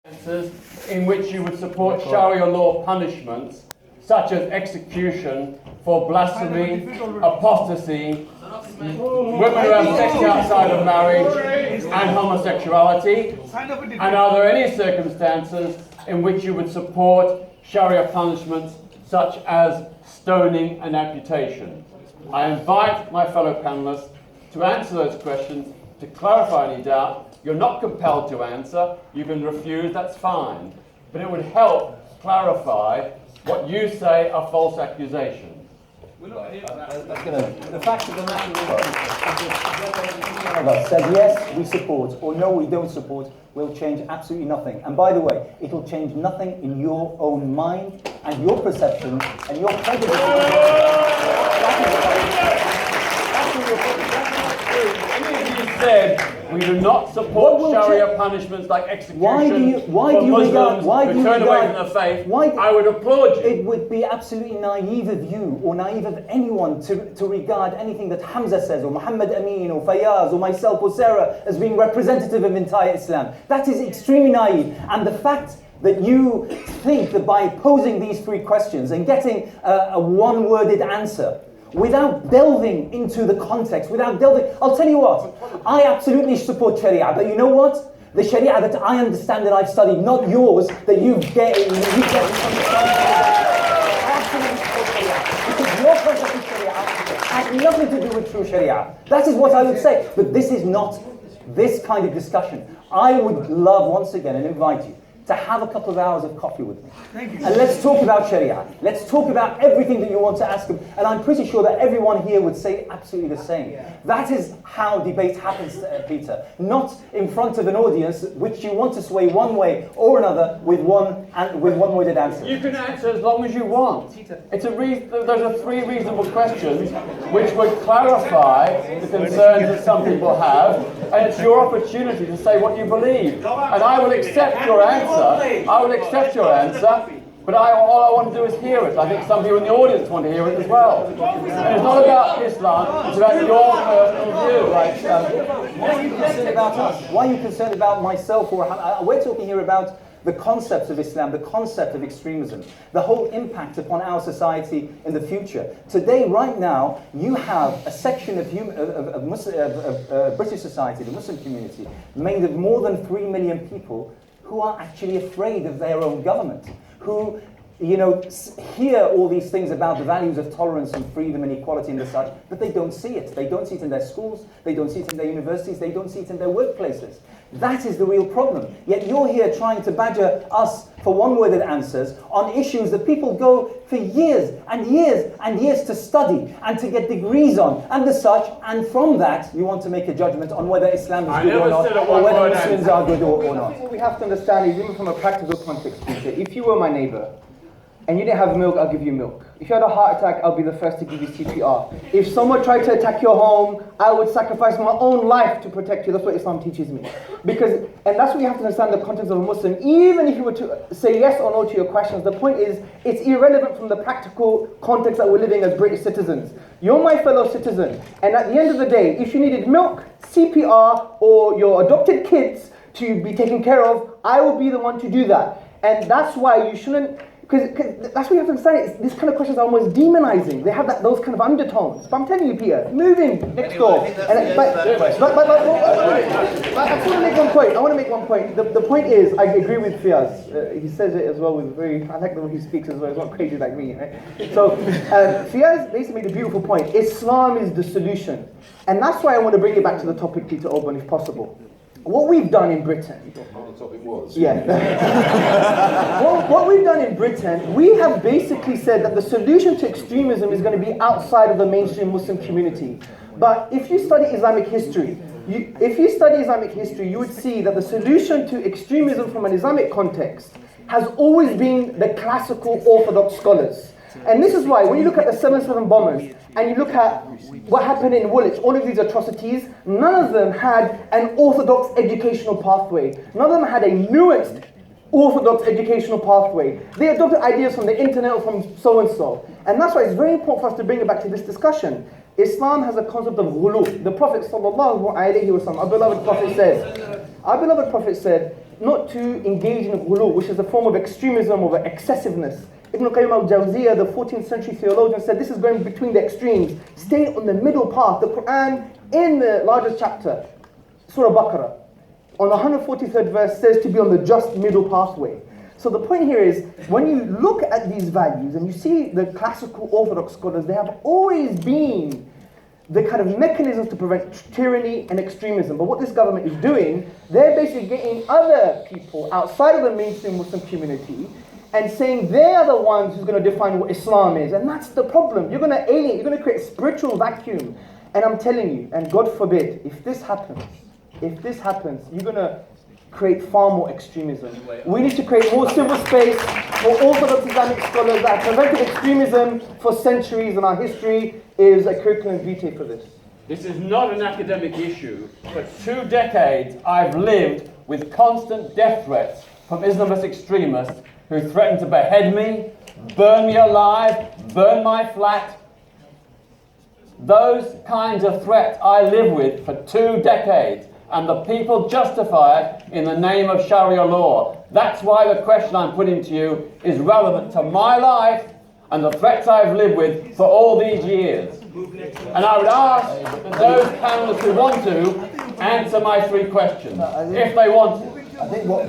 In which you would support Sharia law punishments, such as execution for blasphemy, apostasy, women who have sex outside of marriage, and homosexuality? And are there any circumstances in which you would support Sharia punishments, such as stoning and amputation? I invite my fellow panelists to answer those questions, to clarify any doubt. You're not compelled to answer. You can refuse, that's fine. But it would help clarify what you say are false accusations. The fact of the matter is, none of us said yes, we support, or no, we don't support, will change absolutely nothing. And by the way, it'll change nothing in your own mind and your perception and your prejudice. Said we do not support Sharia punishments like execution for Muslims who turn away from the faith. I would applaud you. It would be absolutely naive of you or naive of anyone to regard anything that Hamza says or Mohammad Amin or Fayyaz or myself or Sarah as being representative of entire Islam. That is extremely naive. And the fact that you think that by posing these three questions and getting a one-worded answer, without delving into the context, I'll tell you what, I absolutely support Sharia, but you know what? The Sharia that I understand, that I've studied, not yours, that you get from I absolutely support Sharia, because your concept of Sharia has nothing to do with true Sharia. That is what I would say, but this is not this kind of discussion. I would love, once again, and invite you to have a couple of hours of coffee with me. Thank you. And let's talk about Sharia. Let's talk about everything that you want to ask them. And I'm pretty sure that everyone here would say absolutely the same. Yeah. That is how debate happens, Peter. Not in front of an audience which you want to sway one way or another with one-worded answer. You can answer as long as you want. Those are three reasonable questions which would clarify the concerns that some people have, and it's your opportunity to say what you believe. And I will accept your answer. I will accept your answer, but all I want to do is hear it. I think some people in the audience want to hear it as well. And it's not about Islam, it's about your personal view. Why are you concerned about us? Why are you concerned about myself? We're talking here about the concepts of Islam, the concept of extremism, the whole impact upon our society in the future. Today, right now, you have a section of British society, the Muslim community, made of more than 3 million people who are actually afraid of their own government, who, hear all these things about the values of tolerance and freedom and equality and such, but they don't see it. They don't see it in their schools, they don't see it in their universities, they don't see it in their workplaces. That is the real problem. Yet you're here trying to badger us for one-worded answers on issues that people go for years and years and years to study and to get degrees on and the such, and from that you want to make a judgment on whether Islam is good or not, or whether Muslims are good or not. What we have to understand is, even from a practical context, Peter, if you were my neighbour and you didn't have milk, I'll give you milk. If you had a heart attack, I'll be the first to give you CPR. If someone tried to attack your home, I would sacrifice my own life to protect you. That's what Islam teaches me. And that's what you have to understand, the context of a Muslim. Even if you were to say yes or no to your questions, the point is, it's irrelevant from the practical context that we're living as British citizens. You're my fellow citizen, and at the end of the day, if you needed milk, CPR, or your adopted kids to be taken care of, I will be the one to do that. And that's why you shouldn't, because that's what you have to understand. These kind of questions are almost demonizing. They have those kind of undertones. But I'm telling you, Peter, move in next door. But I want to make one point. I want to make one point. The point is, I agree with Fiaz. He says it as well with I like the way he speaks as well. He's not crazy like me. Right? So Fiaz basically made a beautiful point. Islam is the solution. And that's why I want to bring it back to the topic, Peter Oban, if possible. What we've done in Britain, what we've done in Britain, we have basically said that the solution to extremism is going to be outside of the mainstream Muslim community. But if you study Islamic history, you would see that the solution to extremism from an Islamic context has always been the classical orthodox scholars. And this is why, when you look at the 7/7 bombers, and you look at what happened in Woolwich, all of these atrocities, none of them had an orthodox educational pathway. None of them had a nuanced orthodox educational pathway. They adopted ideas from the internet or from so-and-so. And that's why it's very important for us to bring it back to this discussion. Islam has a concept of ghulu. The Prophet sallallahu alaihi wasallam, our beloved Prophet said, not to engage in ghulu, which is a form of extremism or excessiveness. Ibn Qayyim al-Jawziyah, the 14th century theologian, said this is going between the extremes. Stay on the middle path. The Quran, in the largest chapter, Surah Baqarah, on the 143rd verse, says to be on the just middle pathway. So the point here is, when you look at these values and you see the classical Orthodox scholars, they have always been the kind of mechanisms to prevent tyranny and extremism. But what this government is doing, they're basically getting other people outside of the mainstream Muslim community and saying they are the ones who's going to define what Islam is. And that's the problem. You're going to alienate, you're going to create a spiritual vacuum. And I'm telling you, and God forbid, if this happens, you're going to create far more extremism. We need to create more civil space for Orthodox Islamic scholars that have prevented extremism for centuries, and our history is a curriculum vitae for this. This is not an academic issue. For 2 decades, I've lived with constant death threats from Islamist extremists who threaten to behead me, burn me alive, burn my flat. Those kinds of threats I live with for 2 decades, and the people justify it in the name of Sharia law. That's why the question I'm putting to you is relevant to my life and the threats I've lived with for all these years. And I would ask those panelists who want to answer my 3 questions, if they want to. I think what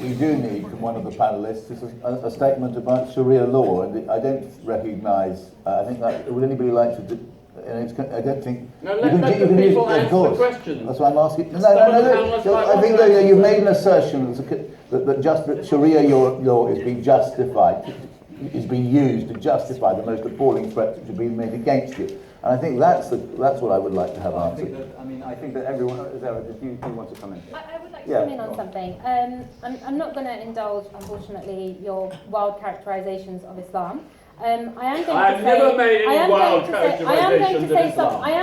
we do need from one of the panelists is a statement about Sharia law, and I don't recognise. I think that would anybody like to do? I don't think. No, let the people answer the question. That's why I'm asking. No. I think that you've made an assertion that Sharia law is being justified, is being used to justify the most appalling threats which have been made against you. And I think that's what I would like to have answered. I think that everyone. Zara, do you want to come in? I would like to come in on something. I'm not going to indulge, unfortunately, your wild characterizations of Islam. I am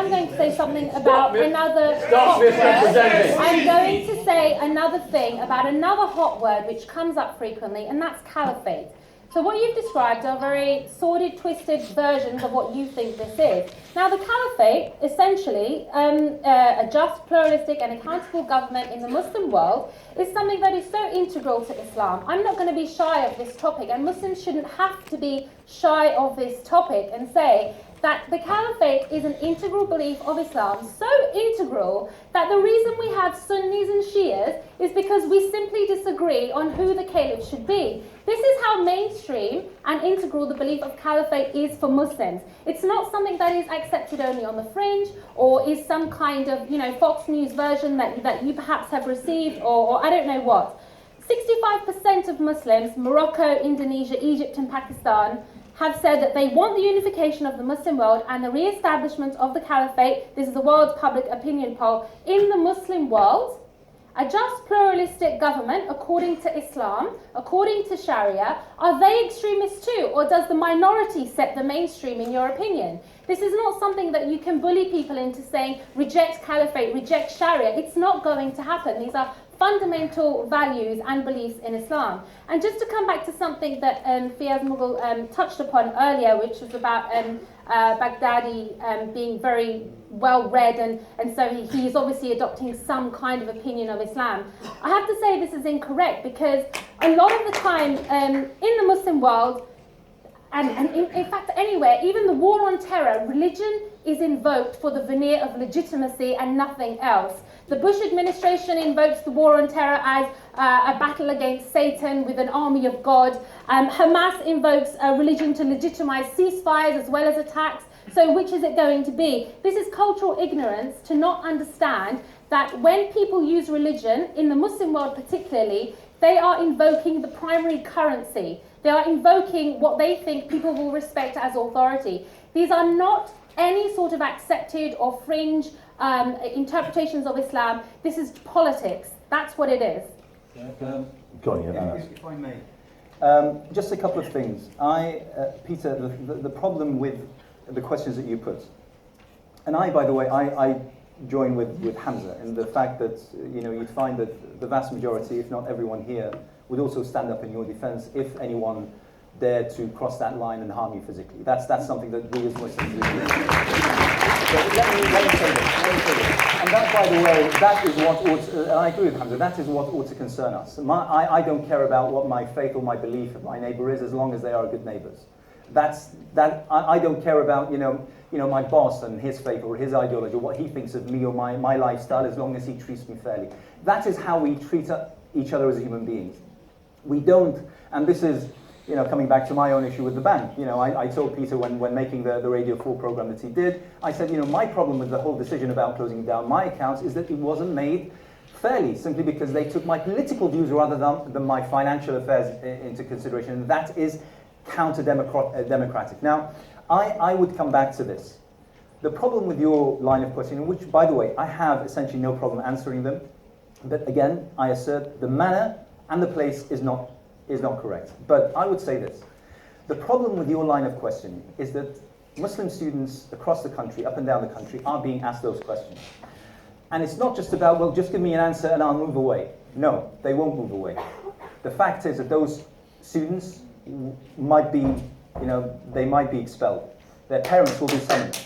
going to say something about another hot word. I'm going to say another thing about another hot word which comes up frequently, and that's caliphate. So what you've described are very sordid, twisted versions of what you think this is. Now, the caliphate, essentially, a just, pluralistic and accountable government in the Muslim world, is something that is so integral to Islam. I'm not going to be shy of this topic, and Muslims shouldn't have to be shy of this topic and say that the caliphate is an integral belief of Islam, so integral that the reason we have Sunnis and Shias is because we simply disagree on who the caliph should be. This is how mainstream and integral the belief of caliphate is for Muslims. It's not something that is accepted only on the fringe, or is some kind of, Fox News version that you perhaps have received, or I don't know what. 65% of Muslims, Morocco, Indonesia, Egypt and Pakistan, have said that they want the unification of the Muslim world and the re-establishment of the caliphate. This is the World Public Opinion Poll. In the Muslim world, a just pluralistic government, according to Islam, according to Sharia, are they extremists too? Or does the minority set the mainstream, in your opinion? This is not something that you can bully people into saying, reject caliphate, reject Sharia. It's not going to happen. These are fundamental values and beliefs in Islam. And just to come back to something that Fiyaz Mughal touched upon earlier, which was about Baghdadi being very well read, and so he is obviously adopting some kind of opinion of Islam. I have to say this is incorrect, because a lot of the time in the Muslim world, and in fact anywhere, even the war on terror, religion is invoked for the veneer of legitimacy and nothing else. The Bush administration invokes the war on terror as a battle against Satan with an army of God. Hamas invokes religion to legitimize ceasefires as well as attacks. So which is it going to be? This is cultural ignorance to not understand that when people use religion, in the Muslim world particularly, they are invoking the primary currency. They are invoking what they think people will respect as authority. These are not any sort of accepted or fringe interpretations of Islam. This is politics. That's what it is. Go on, yeah. If I may. Just a couple of things. Peter, the problem with the questions that you put, and by the way, I join with Hamza in the fact that you'd find that the vast majority, if not everyone here, would also stand up in your defense if anyone dared to cross that line and harm you physically. That's something that we as Muslims do. But let me say this. And that, by the way, that is what ought to, and I agree with Hamza, that is what ought to concern us. I don't care about what my faith or my belief of my neighbor is, as long as they are good neighbors. I don't care about, my boss and his faith or his ideology, or what he thinks of me or my lifestyle, as long as he treats me fairly. That is how we treat each other as human beings. We don't, and this is, coming back to my own issue with the bank. I told Peter when making the Radio 4 program that he did, I said, my problem with the whole decision about closing down my accounts is that it wasn't made fairly, simply because they took my political views rather than my financial affairs into consideration. And that is counter-democratic. Now, I would come back to this. The problem with your line of questioning, which, by the way, I have essentially no problem answering them, but again, I assert the manner and the place is not correct. But I would say this. The problem with your line of questioning is that Muslim students across the country, up and down the country, are being asked those questions. And it's not just about, well, just give me an answer and I'll move away. No, they won't move away. The fact is that those students might be, they might be expelled. Their parents will be summoned.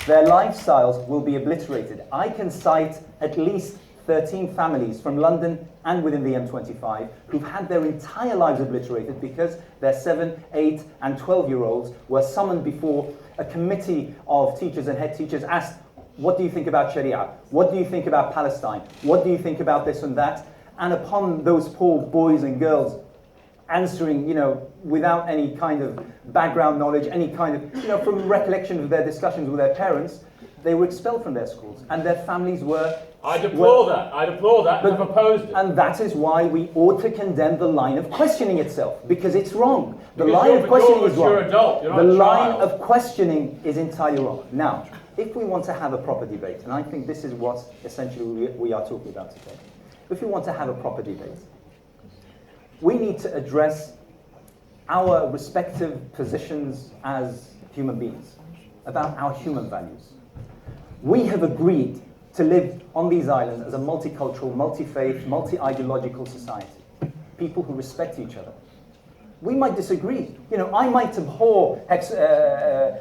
Their lifestyles will be obliterated. I can cite at least 13 families from London and within the M25 who've had their entire lives obliterated because their 7, 8, and 12-year-olds were summoned before a committee of teachers and head teachers asked, what do you think about Sharia? What do you think about Palestine? What do you think about this and that? And upon those poor boys and girls answering, without any kind of background knowledge, any kind of, from recollection of their discussions with their parents, they were expelled from their schools, and their families were... I deplore that, and I've opposed it. And that is why we ought to condemn the line of questioning itself, because it's wrong. The line of questioning is wrong. You're an adult, you're not the a line child. of questioning is entirely wrong. Now, if we want to have a proper debate, and I think this is what essentially we are talking about today, if we want to have a proper debate, we need to address our respective positions as human beings, about our human values. We have agreed to live on these islands as a multicultural, multi-faith, multi-ideological society. People who respect each other. We might disagree. I might abhor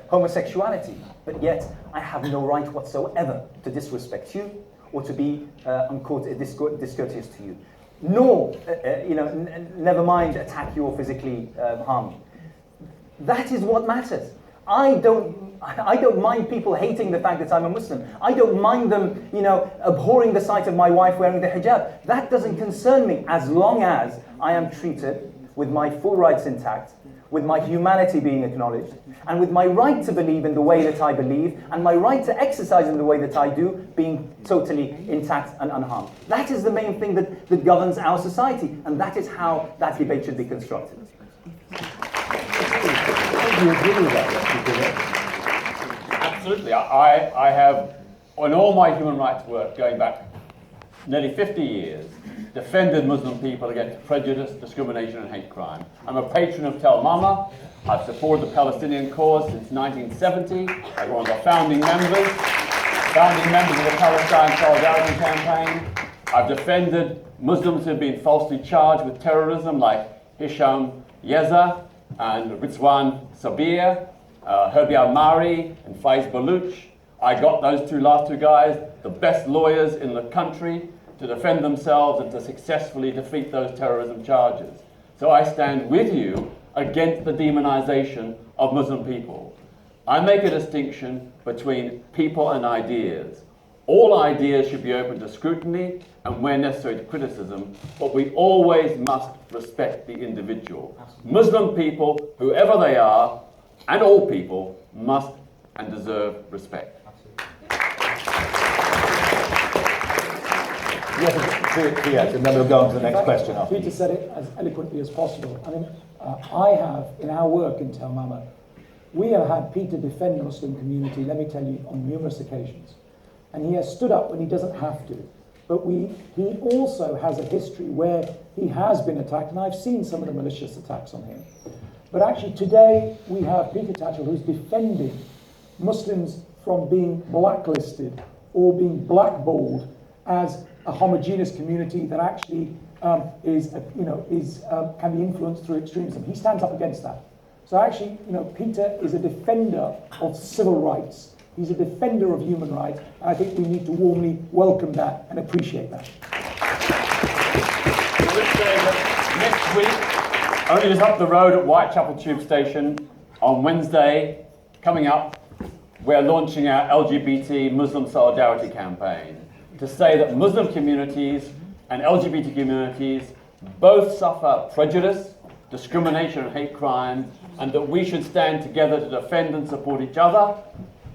homosexuality, but yet I have no right whatsoever to disrespect you or to be discourteous to you. Nor, never mind attack you or physically harm you. That is what matters. I don't mind people hating the fact that I'm a Muslim. I don't mind them, abhorring the sight of my wife wearing the hijab. That doesn't concern me as long as I am treated with my full rights intact, with my humanity being acknowledged, and with my right to believe in the way that I believe, and my right to exercise in the way that I do being totally intact and unharmed. That is the main thing that governs our society, and that is how that debate should be constructed. Do you agree with that? Absolutely. I have, on all my human rights work, going back nearly 50 years, defended Muslim people against prejudice, discrimination, and hate crime. I'm a patron of Tel Mama. I've supported the Palestinian cause since 1970. I'm one of the founding members of the Palestine Solidarity Campaign. I've defended Muslims who have been falsely charged with terrorism, like Hisham Yeza and Rizwan Sabir, Herbie Al-Mari and Faiz Baluch. I got those last two guys, the best lawyers in the country, to defend themselves and to successfully defeat those terrorism charges. So I stand with you against the demonization of Muslim people. I make a distinction between people and ideas. All ideas should be open to scrutiny and, where necessary, to criticism, but we always must respect the individual. Muslim people, whoever they are, and all people, must and deserve respect. Yes, and then we'll go on to the next question. Peter said it as eloquently as possible. I mean, I have, in our work in Tel Mama, we have had Peter defend the Muslim community, let me tell you, on numerous occasions. And he has stood up when he doesn't have to. But he also has a history where he has been attacked, and I've seen some of the malicious attacks on him. But actually today we have Peter Tatchell, who's defending Muslims from being blacklisted or being blackballed as a homogeneous community that actually can be influenced through extremism. He stands up against that. So actually, Peter is a defender of civil rights. He's a defender of human rights, and I think we need to warmly welcome that and appreciate that. I would say that next week, only just up the road at Whitechapel Tube Station, on Wednesday, coming up, we're launching our LGBT Muslim Solidarity campaign to say that Muslim communities and LGBT communities both suffer prejudice, discrimination and hate crime, and that we should stand together to defend and support each other,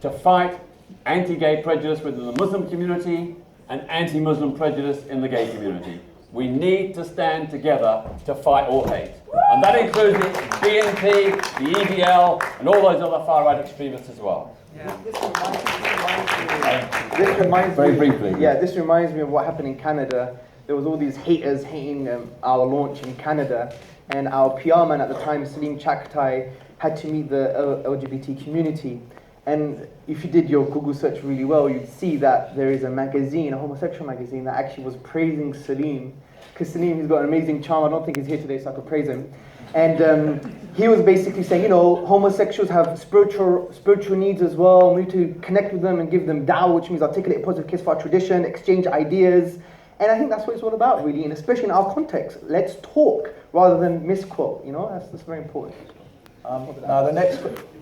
to fight anti-gay prejudice within the Muslim community and anti-Muslim prejudice in the gay community. We need to stand together to fight all hate. And that includes the BNP, the EDL, and all those other far-right extremists as well. This reminds Very me, briefly. Yeah, this reminds me of what happened in Canada. There was all these haters hating our launch in Canada, and our PR man at the time, Salim Chaktai, had to meet the LGBT community. And if you did your Google search really well, you'd see that there is a magazine, a homosexual magazine, that actually was praising Salim. Because Salim, he's got an amazing charm. I don't think he's here today, so I could praise him. And he was basically saying, you know, homosexuals have spiritual needs as well. We need to connect with them and give them dawah, which means articulate a positive case for our tradition, exchange ideas. And I think that's what it's all about, really, and especially in our context. Let's talk rather than misquote, you know? That's very important. Now, the next